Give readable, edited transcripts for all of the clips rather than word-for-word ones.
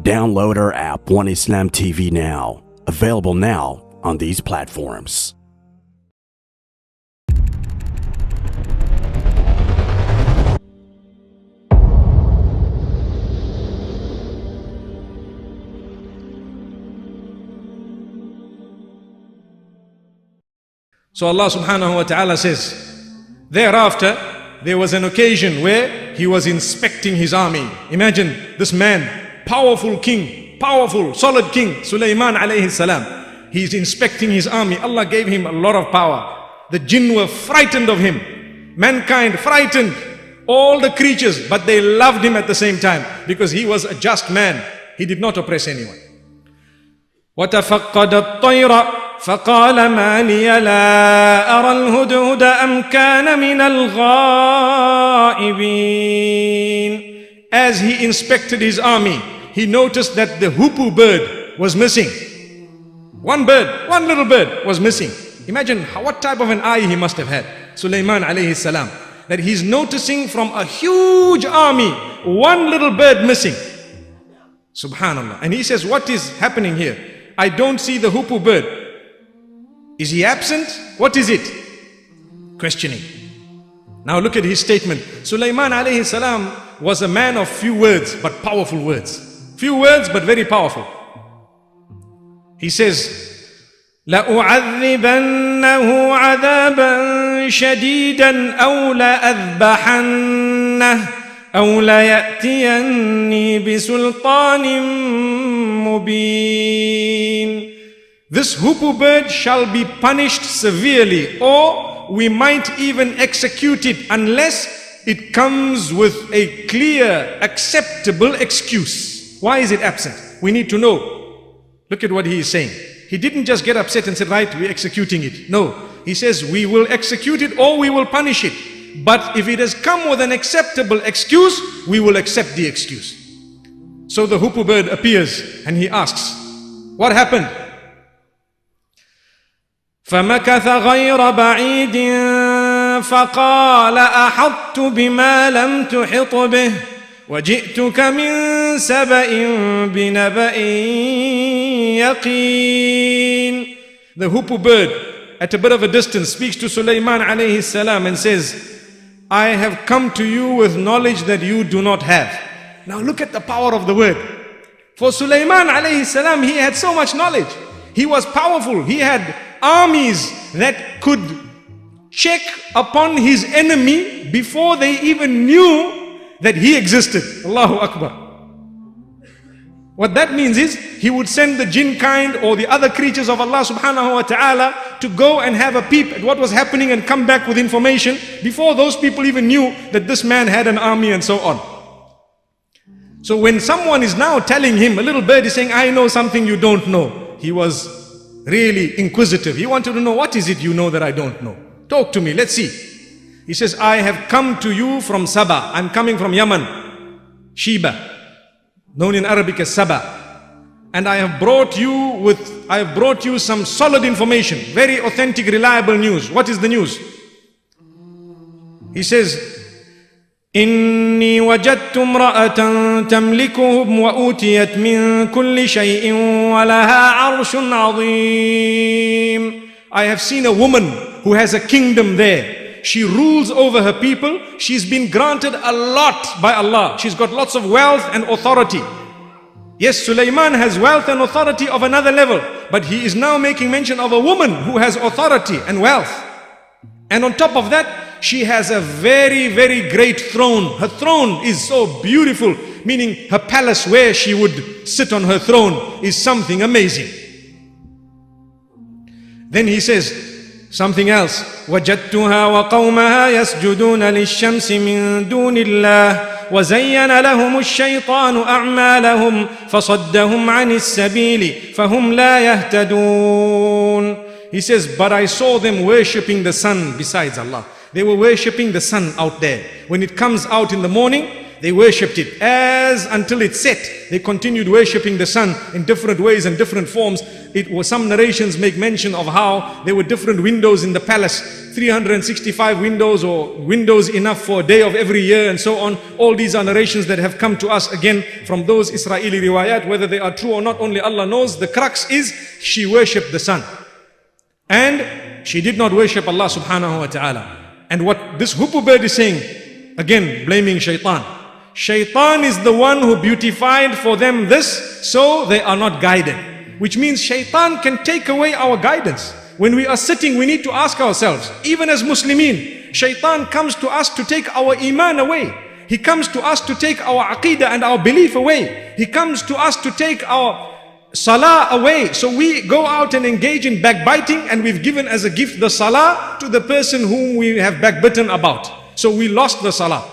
Download our app One Islam TV now. Available now on these platforms. So Allah subhanahu wa ta'ala says, thereafter there was an occasion where he was inspecting his army. Imagine this man, powerful king, powerful, solid king, Sulayman alayhi salam. He's inspecting his army. Allah gave him a lot of power. The jinn were frightened of him. Mankind frightened. All the creatures, but they loved him at the same time because he was a just man. He did not oppress anyone. وَتَفَقَّدَ الطَّيْرَ فَقَالَ مَا لِيَ لَا أَرَى الْهُدْهُدَ أَمْ كَانَ مِنَ الْغَائِبِينَ. As he inspected his army, he noticed that the hoopoe bird was missing. One bird, one little bird was missing. Imagine what type of an eye he must have had, Sulayman alayhi salam, that he's noticing from a huge army, one little bird missing. Subhanallah. And he says, what is happening here? I don't see the hoopoe bird. Is he absent? What is it? Questioning. Now look at his statement. Sulayman alayhi salam was a man of few words but powerful words. Few words but very powerful. He says, لَأُعَذِّبَنَّهُ عَذَابًا شَدِيدًا أَوْ لَأَذْبَحَنَّهُ أَوْ لَيَأْتِيَنِّي بِسُلْطَانٍ مُبِينٍ. This hoopoe bird shall be punished severely, or we might even execute it unless it comes with a clear, acceptable excuse. Why is it absent? We need to know. Look at what he is saying. He didn't just get upset and said, right, we're executing it. No, he says, we will execute it or we will punish it. But if it has come with an acceptable excuse, we will accept the excuse. So the hoopoe bird appears and he asks, what happened? فَمَكَثَ غَيْرَ بَعِيدٍ فَقَالَ أَحَطْتُ بِمَا لَمْ تُحِطْ بِهِ وَجِئْتُكَ مِنْ سَبَإٍ بِنَبَإٍ يَقِينٍ. The hoopoe bird at a bit of a distance speaks to Sulayman alayhi salam and says, I have come to you with knowledge that you do not have. Now look at the power of the word. For Sulayman alayhi salam, he had so much knowledge. He was powerful. He had armies that could check upon his enemy before they even knew that he existed. Allahu Akbar. What that means is, he would send the jinn kind or the other creatures of Allah subhanahu wa ta'ala to go and have a peep at what was happening and come back with information before those people even knew that this man had an army and so on. So when someone is now telling him, a little bird is saying, I know something you don't know. He was really inquisitive. He wanted to know, what is it you know that I don't know? Talk to me, let's see. He says, I have come to you from Sheba. I'm coming from Yemen, Sheba, known in Arabic as Sheba. And I have brought you some solid information, very authentic, reliable news. What is the news? He says, إِنِّي وَجَدْتُ امْرَأَةً تَمْلِكُهُمْ وَأُوتِيَتْ مِنْ كُلِّ شَيْءٍ وَلَهَا عَرْشٌ عَظِيمٌ. I have seen a woman who has a kingdom there. She rules over her people. She's been granted a lot by Allah. She's got lots of wealth and authority. Yes, Sulayman has wealth and authority of another level, but he is now making mention of a woman who has authority and wealth. And on top of that, she has a very, very great throne. Her throne is so beautiful, meaning her palace where she would sit on her throne is something amazing. Then he says something else. وَجَدْتُهَا وَقَوْمَهَا يَسْجُدُونَ لِلشَّمْسِ مِن دُونِ اللَّهِ وَزَيَّنَ لَهُمُ الشَّيْطَانُ أَعْمَالَهُمْ فَصَدَّهُمْ عَنِ السَّبِيلِ فَهُمْ لَا يَهْتَدُونَ. He says, but I saw them worshipping the sun besides Allah. They were worshipping the sun out there. When it comes out in the morning, They worshipped it until it set. They continued worshipping the sun in different ways and different forms. Some narrations make mention of how there were different windows in the palace, 365 windows, or windows enough for a day of every year, and so on. All these are narrations that have come to us again from those Israeli riwayat. Whether they are true or not, only Allah knows. The crux is she worshipped the sun, and she did not worship Allah subhanahu wa ta'ala. And what this hoopoe bird is saying, again blaming shaitan. Shaitan is the one who beautified for them this, so they are not guided. Which means shaitan can take away our guidance. When we are sitting, we need to ask ourselves, even as Muslimin, shaitan comes to us to take our iman away. He comes to us to take our aqidah and our belief away. He comes to us to take our salah away. So we go out and engage in backbiting, and we've given as a gift the salah to the person whom we have backbitten about. So we lost the salah.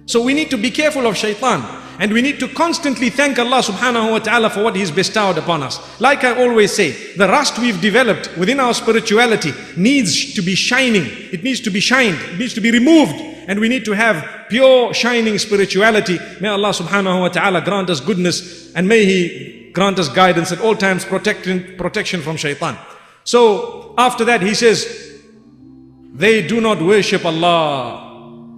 So we need to be careful of shaitan, and we need to constantly thank Allah subhanahu wa ta'ala for what He's bestowed upon us. Like I always say, the rust we've developed within our spirituality needs to be shining. It needs to be shined. It needs to be removed. And we need to have pure shining spirituality. May Allah subhanahu wa ta'ala grant us goodness, and may He grant us guidance at all times, protection from shaitan. So after that He says, they do not worship Allah.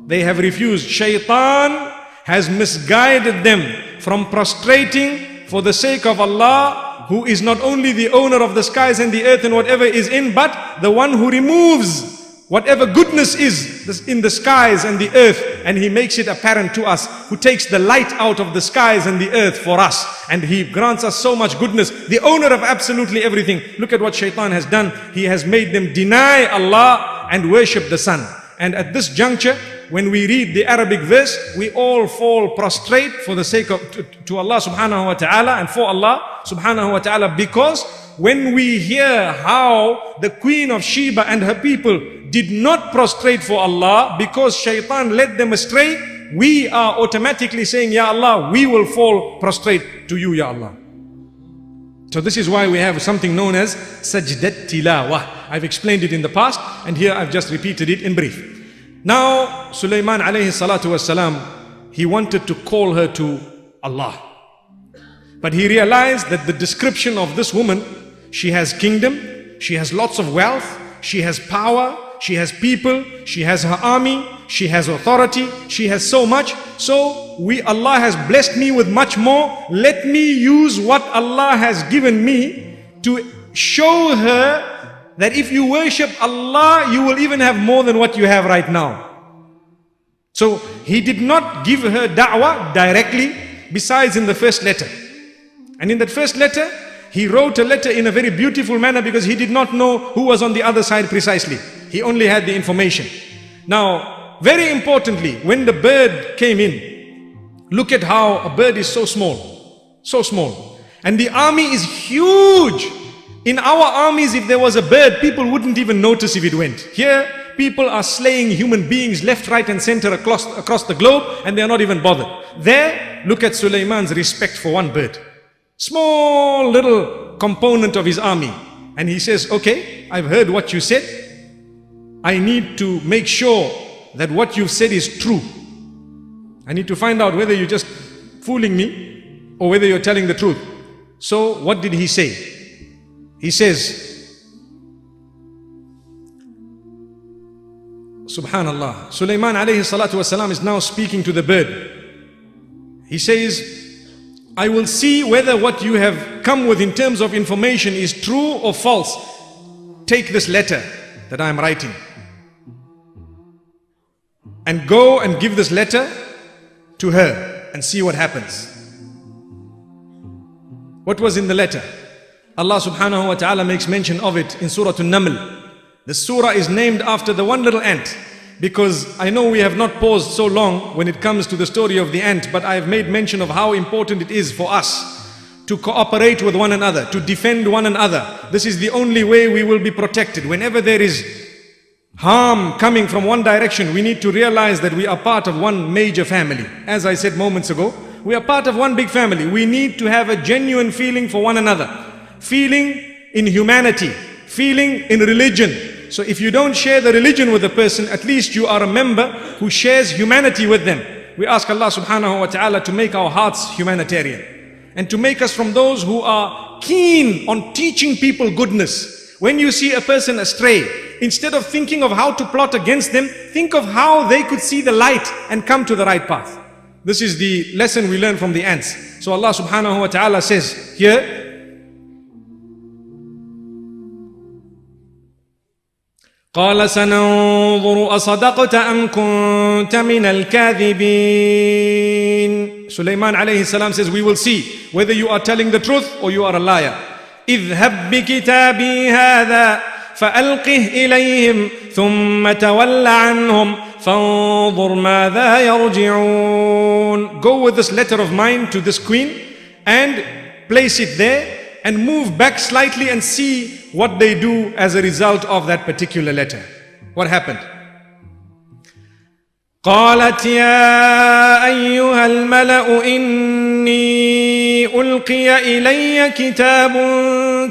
They have refused. Shaitan has misguided them from prostrating for the sake of Allah, who is not only the owner of the skies and the earth and whatever is in, but the one who removes whatever goodness is in the skies and the earth, and He makes it apparent to us, who takes the light out of the skies and the earth for us, and He grants us so much goodness, the owner of absolutely everything. Look at what shaitan has done. He has made them deny Allah and worship the sun. And at this juncture, when we read the Arabic verse, we all fall prostrate for the sake of to Allah subhanahu wa ta'ala and for Allah subhanahu wa ta'ala, because when we hear how the queen of Sheba and her people did not prostrate for Allah because shaitan led them astray, we are automatically saying, Ya Allah, we will fall prostrate to you, Ya Allah. So this is why we have something known as sajdat tilawah. I've explained it in the past, and here I've just repeated it in brief. Now, Sulayman alayhi salatu wasalam, he wanted to call her to Allah. But he realized that the description of this woman, she has kingdom, she has lots of wealth, she has power, she has people, she has her army, she has authority, she has so much. So Allah has blessed me with much more. Let me use what Allah has given me to show her that if you worship Allah, you will even have more than what you have right now. So he did not give her da'wah directly, besides in the first letter. And in that first letter, he wrote a letter in a very beautiful manner, because he did not know who was on the other side precisely. He only had the information. Now, very importantly, when the bird came in, look at how a bird is so small. So small. And the army is huge. In our armies, if there was a bird, people wouldn't even notice if it went. Here, people are slaying human beings left, right and center across the globe, and they are not even bothered. There, look at Sulayman's respect for one bird. Small little component of his army. And he says, okay, I've heard what you said. I need to make sure that what you've said is true. I need to find out whether you're just fooling me or whether you're telling the truth. So what did he say? He says, Subhanallah, Sulayman alayhi salatu wasalam is now speaking to the bird. He says, I will see whether what you have come with in terms of information is true or false. Take this letter that I am writing and go and give this letter to her and see what happens. What was in the letter? Allah subhanahu wa ta'ala makes mention of it in Surah An-Naml. The surah is named after the one little ant, because I know we have not paused so long when it comes to the story of the ant, but I have made mention of how important it is for us to cooperate with one another, to defend one another. This is the only way we will be protected. Whenever there is harm coming from one direction, we need to realize that we are part of one major family. As I said moments ago, we are part of one big family. We need to have a genuine feeling for one another. Feeling in humanity, feeling in religion. So if you don't share the religion with a person, at least you are a member who shares humanity with them. We ask Allah subhanahu wa ta'ala to make our hearts humanitarian and to make us from those who are keen on teaching people goodness. When you see a person astray, instead of thinking of how to plot against them, think of how they could see the light and come to the right path. This is the lesson we learn from the ants. So Allah subhanahu wa ta'ala says here, قال سننظر أصدقت أم كنت من الكاذبين. Sulayman alayhi salam says, we will see whether you are telling the truth or you are a liar. اذهب بكتابي هذا فألقه إليهم ثم تول عنهم فانظر ماذا يرجعون. Go with this letter of mine to this queen and place it there and move back slightly and see what they do as a result of that particular letter. What happened? قالت يا أيها الملأ إني ألقي إلي كتاب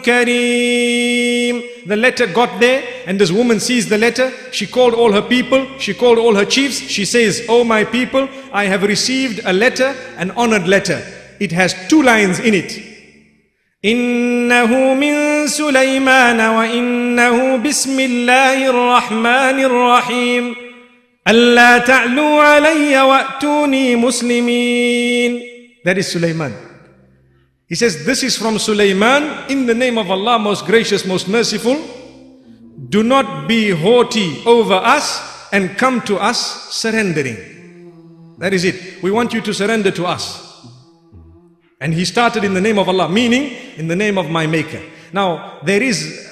كريم. The letter got there and this woman sees the letter. She called all her people, she called all her chiefs. She says, "Oh my people, I have received a letter, an honored letter. It has 2 lines in it. إنه من سليمان وإنه بسم الله الرحمن الرحيم ألا تعلوا علي وأتوني مسلمين." That is Sulayman. He says, this is from Sulayman, in the name of Allah, most gracious, most merciful. Do not be haughty over us and come to us surrendering. That is it. We want you to surrender to us. And he started in the name of Allah, meaning in the name of my maker. Now, there is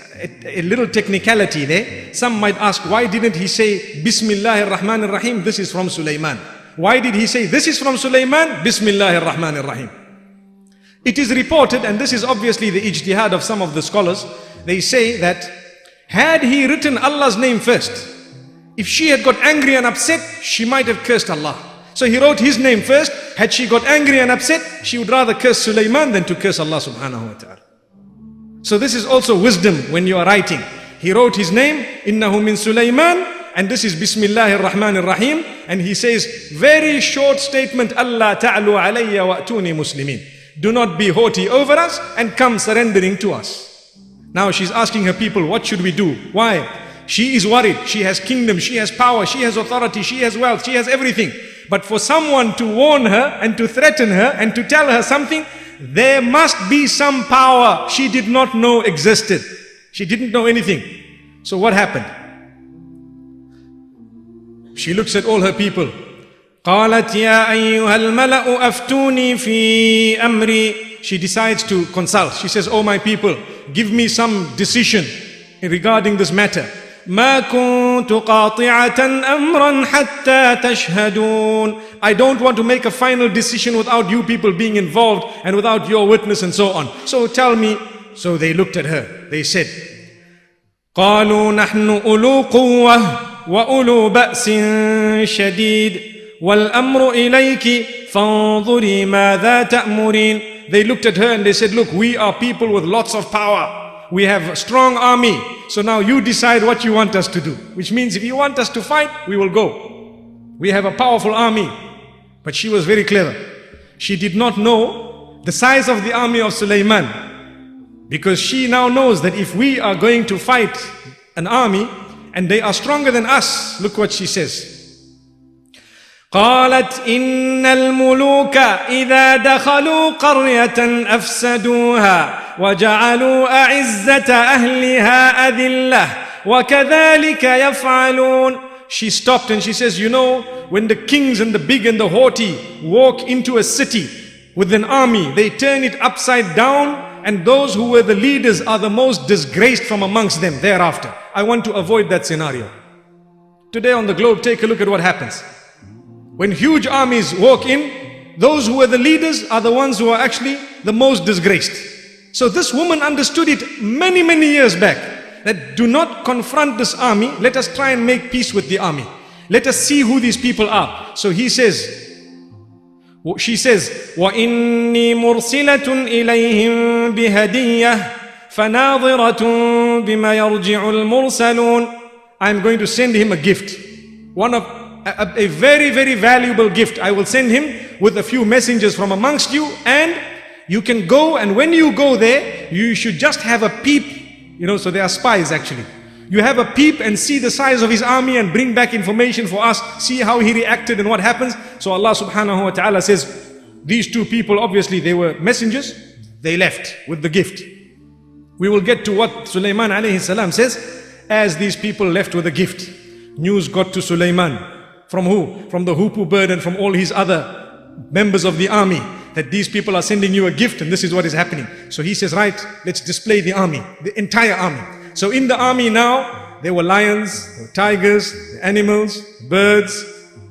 a little technicality there. Some might ask, why didn't he say Bismillahir Rahmanir Rahim? This is from Sulayman. Why did he say this is from Sulayman? Bismillahir Rahmanir Rahim. It is reported, and this is obviously the ijtihad of some of the scholars, they say that had he written Allah's name first, if she had got angry and upset, she might have cursed Allah. So he wrote his name first. Had she got angry and upset, she would rather curse Sulayman than to curse Allah subhanahu wa ta'ala. So this is also wisdom when you are writing. He wrote his name, Innahu min Sulayman, and this is Bismillahir Rahmanir Rahim, and he says, very short statement, Allah ta'alu alayya wa atuni muslimin. Do not be haughty over us and come surrendering to us. Now she's asking her people, what should we do? Why? She is worried. She has kingdom, she has power, she has authority, she has wealth, she has everything. But for someone to warn her and to threaten her and to tell her something, there must be some power she did not know existed. She didn't know anything. So what happened? She looks at all her people. قالت يا أيها الملأ أفتوني في أمري. She decides to consult. She says, oh my people, give me some decision regarding this matter. ما كنت قاطعة أمرا حتى تشهدون. I don't want to make a final decision without you people being involved and without your witness and so on. So tell me. So they looked at her. They said, قالوا نحن أولو قوة وأولو بأس شديد والأمر إليك فانظري ماذا تأمرين. They looked at her and they said, look, we are people with lots of power. We have a strong army. So now you decide what you want us to do. Which means if you want us to fight, we will go. We have a powerful army. But she was very clever. She did not know the size of the army of Sulayman. Because she now knows that if we are going to fight an army and they are stronger than us, look what she says. قالت إن الملوك إذا دخلوا قرية أفسدوها وجعلوا أعزة أهلها أذلة وكذلك يفعلون. She stopped and she says, you know, when the kings and the big and the haughty walk into a city with an army, they turn it upside down, and those who were the leaders are the most disgraced from amongst them thereafter. I want to avoid that scenario. Today on the globe, take a look at what happens. When huge armies walk in, those who are the leaders are the ones who are actually the most disgraced. So this woman understood it many, many years back, that do not confront this army. Let us try and make peace with the army. Let us see who these people are. So she says, وَإِنِّي مُرْسِلَةٌ إِلَيْهِمْ بِهَدِيَّةٍ فَنَاظِرَةٌ بِمَا يَرْجِعُ الْمُرْسَلُونَ. I'm going to send him a gift. One of a very, very valuable gift. I will send him with a few messengers from amongst you, and you can go, and when you go there, you should just have a peep. So they are spies actually. You have a peep and see the size of his army and bring back information for us, see how he reacted and what happens. So Allah subhanahu wa ta'ala says, these two people, obviously they were messengers, they left with the gift. We will get to what Sulayman alayhi salam says. As these people left with a gift, news got to Sulayman. From who? From the hoopoe bird and from all his other members of the army, that these people are sending you a gift and this is what is happening. So he says, right, let's display the army, the entire army. So in the army now, there were lions, there were tigers, animals, birds,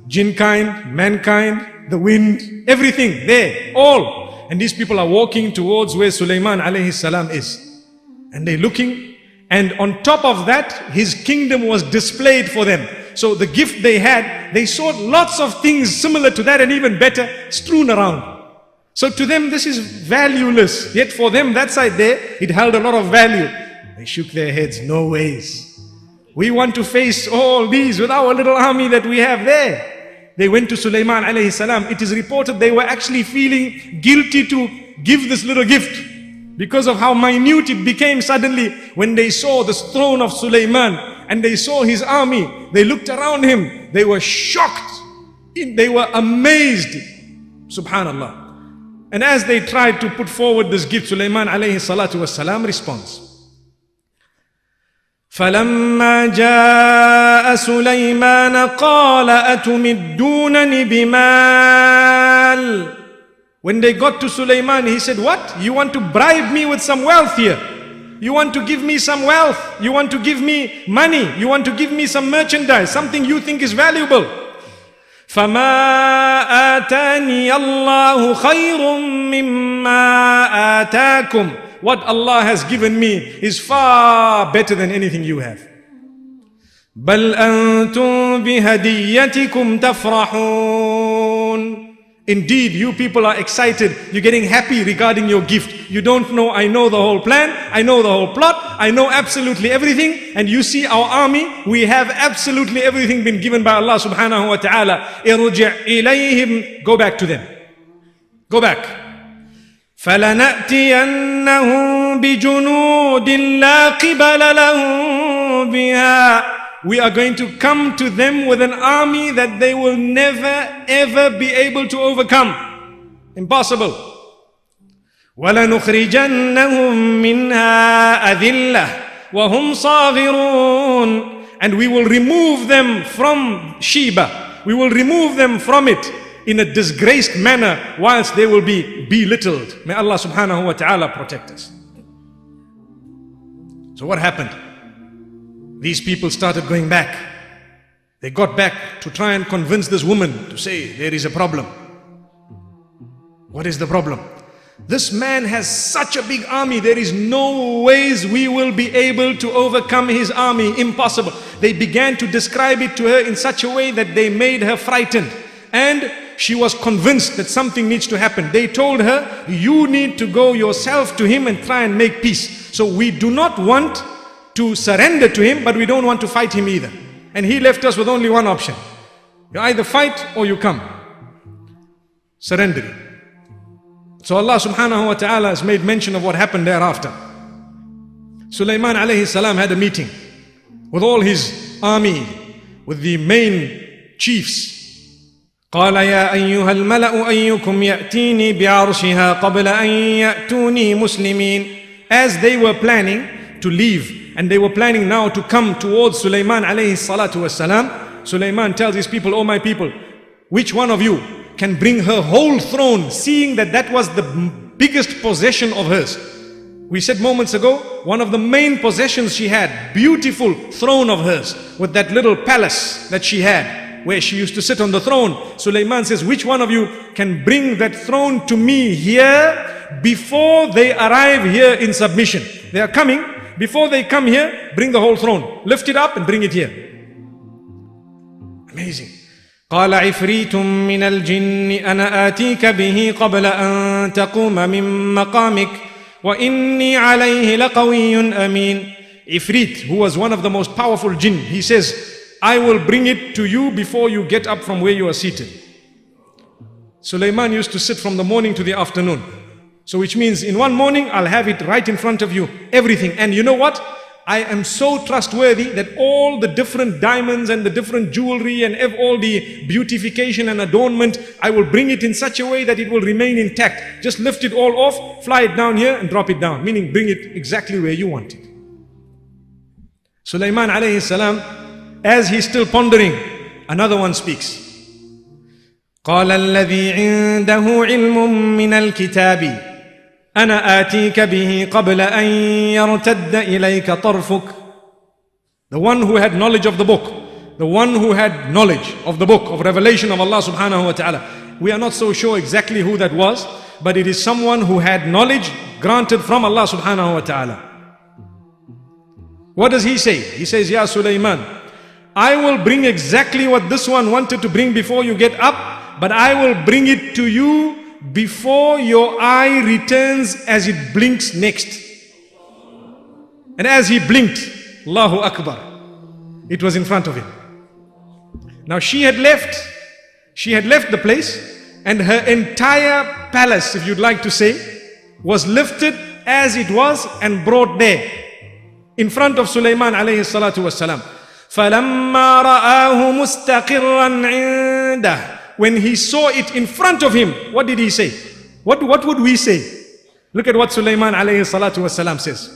jinn kind, mankind, the wind, everything there, all. And these people are walking towards where Sulayman alayhi salam is. And they're looking, and on top of that, his kingdom was displayed for them. So the gift they had, they saw lots of things similar to that and even better strewn around. So to them this is valueless, yet for them that side there, it held a lot of value. They shook their heads, no ways. We want to face all these with our little army that we have there. They went to Sulayman alayhi salam. It is reported they were actually feeling guilty to give this little gift because of how minute it became suddenly when they saw the throne of Sulayman and they saw his army. They looked around him, they were shocked, they were amazed. Subhanallah. And as they tried to put forward this gift, Sulayman alayhi salatu wassalam responds. فَلَمَّا جَاءَ سُلَيْمَانَ قَالَ أَتُمِدُّونَنِ بِمَالٍ. When they got to Sulayman, he said, what? You want to bribe me with some wealth here? You want to give me some wealth? You want to give me money? You want to give me some merchandise? Something you think is valuable? فَمَا آتَانِيَ اللَّهُ خَيْرٌ مِّمَّا آتَاكُمْ. What Allah has given me is far better than anything you have. بَلْ أَنْتُمْ بِهَدِيَّتِكُمْ تَفْرَحُونَ. Indeed, you people are excited. You're getting happy regarding your gift. You don't know, I know the whole plan. I know the whole plot. I know absolutely everything. And you see our army, we have absolutely everything been given by Allah subhanahu wa ta'ala. إِرْجِعْ إِلَيْهِمْ. Go back to them. Go back. فَلَنَأْتِيَنَّهُمْ بِجُنُودٍ لَا قِبَلَ لَهُمْ بِهَا. We are going to come to them with an army that they will never ever be able to overcome. Impossible. وَلَنُخْرِجَنَّهُمْ مِنْهَا أَذِلَّةً وَهُمْ صَاغِرُونَ. And we will remove them from Sheba. We will remove them from it in a disgraced manner whilst they will be belittled. May Allah subhanahu wa ta'ala protect us. So what happened? These people started going back. They got back to try and convince this woman to say, there is a problem. What is the problem? This man has such a big army, there is no ways we will be able to overcome his army. Impossible. They began to describe it to her in such a way that they made her frightened. And she was convinced that something needs to happen. They told her, you need to go yourself to him and try and make peace. So we do not want to surrender to him, but we don't want to fight him either. And he left us with only one option. You either fight or you come. Surrender. So Allah subhanahu wa ta'ala has made mention of what happened thereafter. Sulayman alayhi salam had a meeting with all his army, with the main chiefs. قال يا أيها الملأ أيكم يأتيني بعرشها قبل أن يأتوني مسلمين. As they were planning to leave, and they were planning now to come towards Sulayman alayhi salatu wasalam, Sulayman tells his people, oh my people, which one of you can bring her whole throne, seeing that that was the biggest possession of hers. We said moments ago, one of the main possessions she had, beautiful throne of hers, with that little palace that she had, where she used to sit on the throne. Sulayman says, which one of you can bring that throne to me here before they arrive here in submission? They are coming. Before they come here, bring the whole throne. Lift it up and bring it here. Amazing. قال عفريت من الجن أنا آتيك به قبل أن تقوم من مقامك وإني عليه لقوي أمين. Ifrit, who was one of the most powerful jinn, he says, I will bring it to you before you get up from where you are seated. Sulayman used to sit from the morning to the afternoon. So which means in one morning, I'll have it right in front of you, everything. And you know what? I am so trustworthy that all the different diamonds and the different jewelry and all the beautification and adornment, I will bring it in such a way that it will remain intact. Just lift it all off, fly it down here and drop it down. Meaning bring it exactly where you want it. Sulayman alayhi salam, as he's still pondering, another one speaks. قال الذي عنده علم من الكتاب أنا آتيك به قبل أن يرتد إليك طرفك. The one who had knowledge of the book, the one who had knowledge of the book of revelation of Allah subhanahu wa ta'ala. We are not so sure exactly who that was, but it is someone who had knowledge granted from Allah subhanahu wa ta'ala. What does he say? He says, Ya Sulayman, I will bring exactly what this one wanted to bring before you get up, but I will bring it to you before your eye returns as it blinks next. And as he blinked, Allahu Akbar, it was in front of him. Now she had left the place, and her entire palace, if you'd like to say, was lifted as it was and brought there in front of Sulayman alayhi salatu wassalam. فَلَمَّا رَآهُ مُسْتَقِرًّا عِنْدَهُ. When he saw it in front of him, what did he say? What would we say? Look at what Sulayman alayhi salatu wasalam says.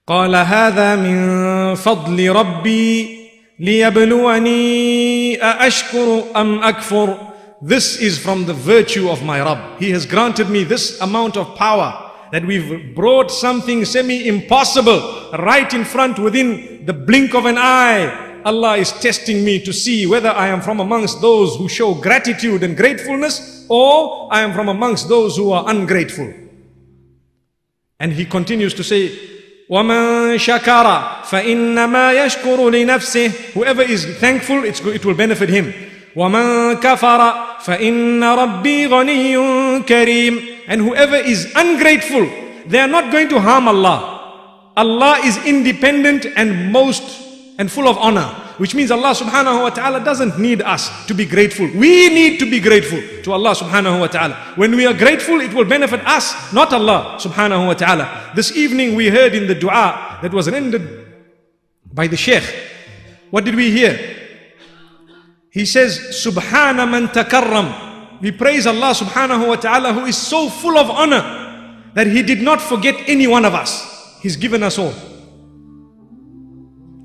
قال هذا من فضل ربي ليبلوني أأشكر أم أكفر. This is from the virtue of my Rabb. He has granted me this amount of power, that we've brought something semi-impossible right in front within the blink of an eye. Allah is testing me to see whether I am from amongst those who show gratitude and gratefulness, or I am from amongst those who are ungrateful. And he continues to say, وَمَنْ شَكَرَ فَإِنَّمَا يَشْكُرُ لِنَفْسِهِ. Whoever is thankful, it will benefit him. وَمَنْ كَفَرَ فَإِنَّ رَبِّي غَنِيٌّ كَرِيمٌ. And whoever is ungrateful, they are not going to harm Allah. Allah is independent and full of honor, which means Allah subhanahu wa ta'ala doesn't need us to be grateful. We need to be grateful to Allah subhanahu wa ta'ala. When we are grateful, it will benefit us, not Allah subhanahu wa ta'ala. This evening we heard in the dua that was rendered by the Sheikh. What did we hear? He says, Subhana man takarram. We praise Allah subhanahu wa ta'ala, who is so full of honor that He did not forget any one of us. He's given us all.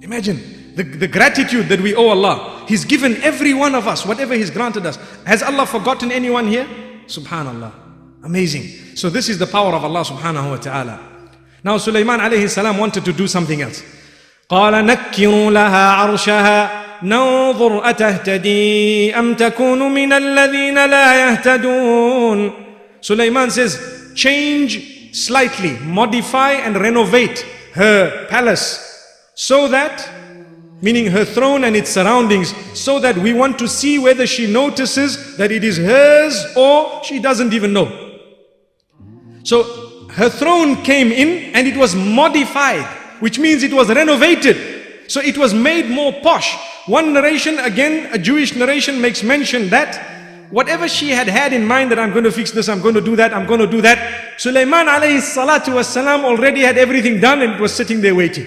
Imagine the gratitude that we owe Allah. He's given every one of us whatever He's granted us. Has Allah forgotten anyone here? Subhanallah. Amazing. So this is the power of Allah subhanahu wa ta'ala. Now Sulayman alayhi salam wanted to do something else. قال نكروا لها عرشها ننظر أتهتدي أم تكون من الذين لا يهتدون. Sulayman says, change slightly, modify and renovate her palace, so that, meaning her throne and its surroundings, so that we want to see whether she notices that it is hers or she doesn't even know. So her throne came in and it was modified, which means it was renovated. So it was made more posh. One narration, again a Jewish narration, makes mention that whatever she had in mind, that I'm going to fix this, I'm going to do that, I'm going to do that, Sulayman alayhi salatu wasalam already had everything done and it was sitting there waiting.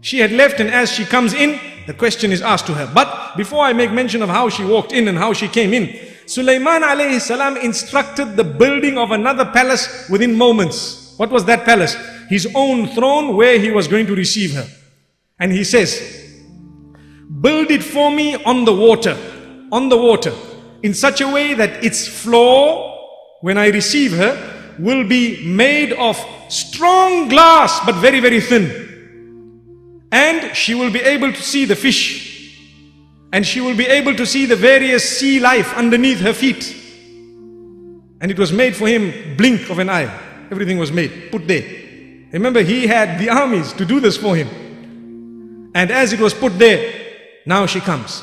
She had left, and as she comes in, the question is asked to her. But before I make mention of how she walked in and how she came in, Sulayman alayhi salam instructed the building of another palace within moments. What was that palace? His own throne, where he was going to receive her. And he says, build it for me on the water, in such a way that its floor, when I receive her, will be made of strong glass but very, very thin. And she will be able to see the fish, and she will be able to see the various sea life underneath her feet. And it was made for him, blink of an eye. Everything was made, put there. Remember, he had the armies to do this for him. And as it was put there, now she comes.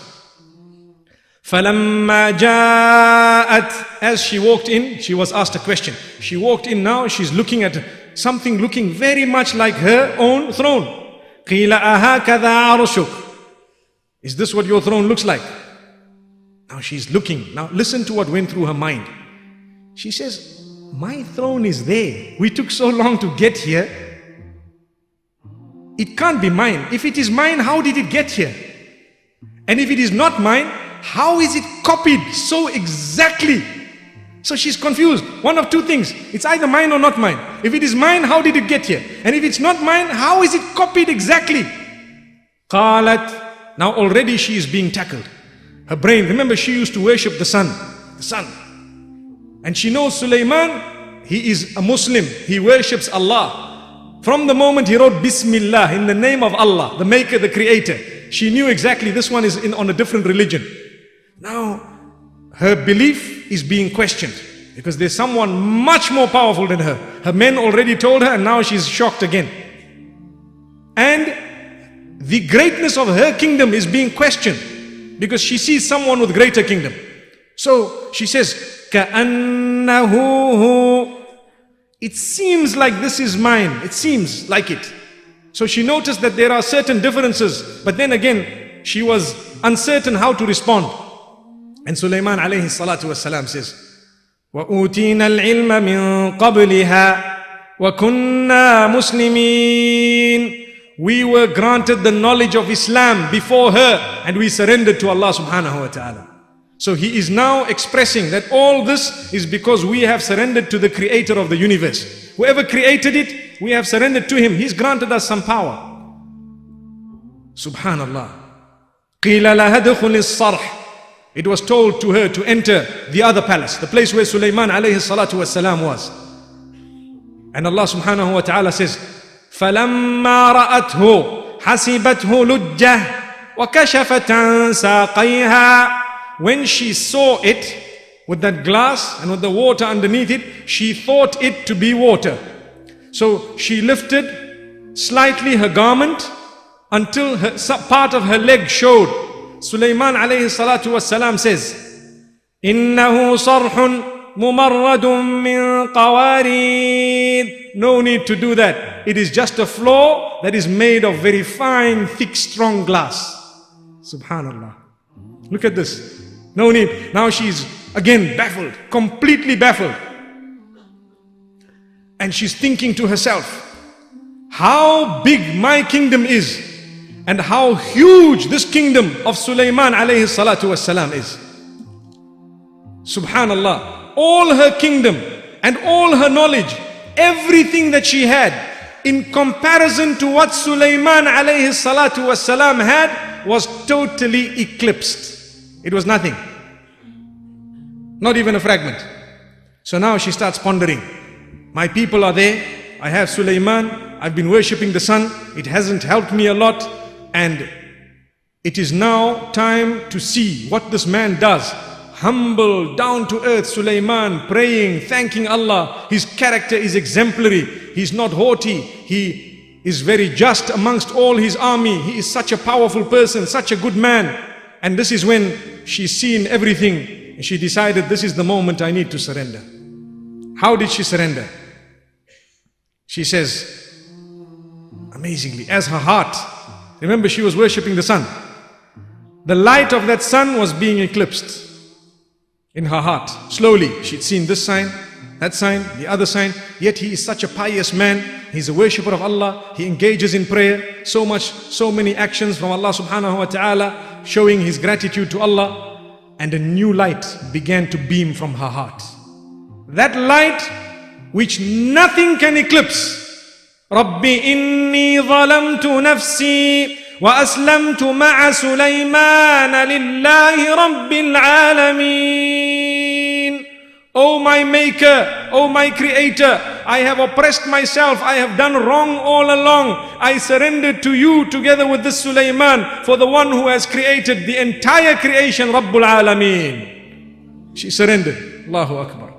فَلَمَّا جَاءَتْ. As she walked in, she was asked a question. She walked in now, she's looking at something looking very much like her own throne. قِيلَ أَهَكَذَا عَرْشُكَ. Is this what your throne looks like? Now she's looking. Now listen to what went through her mind. She says, my throne is there. We took so long to get here. It can't be mine. If it is mine, how did it get here? And if it is not mine, how is it copied so exactly? So she's confused. One of two things. It's either mine or not mine. If it is mine, how did it get here? And if it's not mine, how is it copied exactly? قالت. Now already she is being tackled. Her brain, remember she used to worship the sun. The sun. And she knows Sulayman, he is a Muslim. He worships Allah. From the moment he wrote Bismillah, in the name of Allah, the maker, the creator, she knew exactly this one is on a different religion. Now, her belief is being questioned because there's someone much more powerful than her. Her men already told her and now she's shocked again. And the greatness of her kingdom is being questioned because she sees someone with greater kingdom. So she says, كَأَنَّهُ هُ. It seems like this is mine. It seems like it. So she noticed that there are certain differences, but then again, she was uncertain how to respond. And Sulayman alayhi salatu wasalam says, وَأُوتِينَا الْعِلْمَ مِنْ قَبْلِهَا وَكُنَّا مُسْلِمِينَ. We were granted the knowledge of Islam before her and we surrendered to Allah subhanahu wa ta'ala. So he is now expressing that all this is because we have surrendered to the creator of the universe. Whoever created it, we have surrendered to him. He's granted us some power. Subhanallah. قِيلَ لَهَا ادْخُلِ الصَّرْحِ. It was told to her to enter the other palace, the place where Sulayman alayhi salatu wasalam was. And Allah subhanahu wa ta'ala says, فَلَمَّا رَأَتْهُ حَسِبَتْهُ لُجَّةً وَكَشَفَتْ عَنْ سَاقَيْهَا. When she saw it with that glass and with the water underneath it, she thought it to be water. So she lifted slightly her garment until part of her leg showed. Sulayman alayhi salatu wasalam says, إِنَّهُ صَرْحٌ مُمَرَّدٌ مِّن قَوَارِيرٍ. No need to do that. It is just a floor that is made of very fine, thick, strong glass. Subhanallah. Look at this. No need. Now she's again baffled, completely baffled. And she's thinking to herself, how big my kingdom is and how huge this kingdom of Sulayman alayhi salatu wasalam is. Subhanallah. All her kingdom and all her knowledge, everything that she had, in comparison to what Sulayman alayhi salatu wasalam had, was totally eclipsed. It was nothing. Not even a fragment. So now she starts pondering. My people are there. I have Sulayman. I've been worshipping the sun. It hasn't helped me a lot. And it is now time to see what this man does. Humble, down to earth Sulayman, praying, thanking Allah. His character is exemplary. He's not haughty. He is very just amongst all his army. He is such a powerful person, such a good man. And this is when she's seen everything and she decided this is the moment I need to surrender. How did she surrender? She says, amazingly, as her heart, remember she was worshipping the sun. The light of that sun was being eclipsed in her heart. Slowly, she'd seen this sign, that sign, the other sign. Yet he is such a pious man. He's a worshipper of Allah. He engages in prayer. So many actions from Allah subhanahu wa ta'ala, showing his gratitude to Allah. And a new light began to beam from her heart. That light which nothing can eclipse. Rabbi inni zalamtu nafsi wa aslamtu ma'a Sulayman lillahi rabbil alameen. O my maker, O my creator, I have oppressed myself, I have done wrong all along. I surrendered to you together with this Sulayman for the one who has created the entire creation, Rabbul Alameen. She surrendered. Allahu Akbar.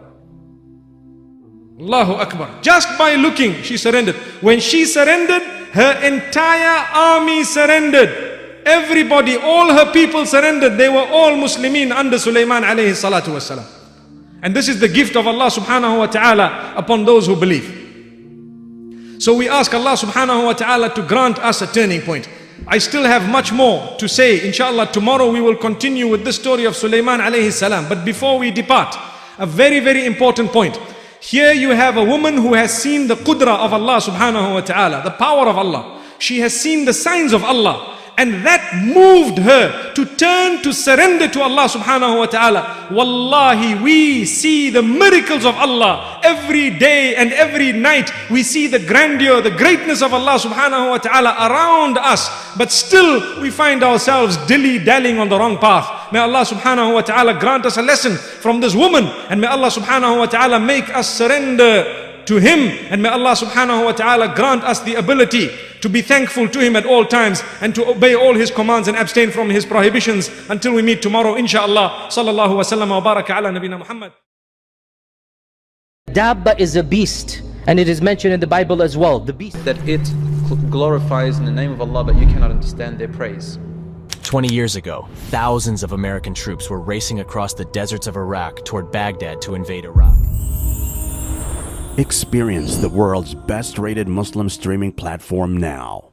Allahu Akbar. Just by looking, she surrendered. When she surrendered, her entire army surrendered. Everybody, all her people surrendered. They were all Muslimin under Sulayman alayhi salatu wasalam. And this is the gift of Allah subhanahu wa ta'ala upon those who believe. So we ask Allah subhanahu wa ta'ala to grant us a turning point. I still have much more to say. Inshallah, tomorrow we will continue with the story of Sulayman alayhi salam. But before we depart, a very, very important point. Here you have a woman who has seen the qudra of Allah subhanahu wa ta'ala, the power of Allah. She has seen the signs of Allah. And that moved her to turn to surrender to Allah subhanahu wa ta'ala. Wallahi, we see the miracles of Allah every day and every night. We see the grandeur, the greatness of Allah subhanahu wa ta'ala around us. But still we find ourselves dilly-dallying on the wrong path. May Allah subhanahu wa ta'ala grant us a lesson from this woman. And may Allah subhanahu wa ta'ala make us surrender to Him, and may Allah subhanahu wa ta'ala grant us the ability to be thankful to Him at all times and to obey all His commands and abstain from His prohibitions until we meet tomorrow, inshaAllah. Sallallahu wa sallam wa baraka ala nabina Muhammad. Dabba is a beast, and it is mentioned in the Bible as well. The beast that it glorifies in the name of Allah, but you cannot understand their praise. 20 years ago, thousands of American troops were racing across the deserts of Iraq toward Baghdad to invade Iraq. Experience the world's best-rated Muslim streaming platform now.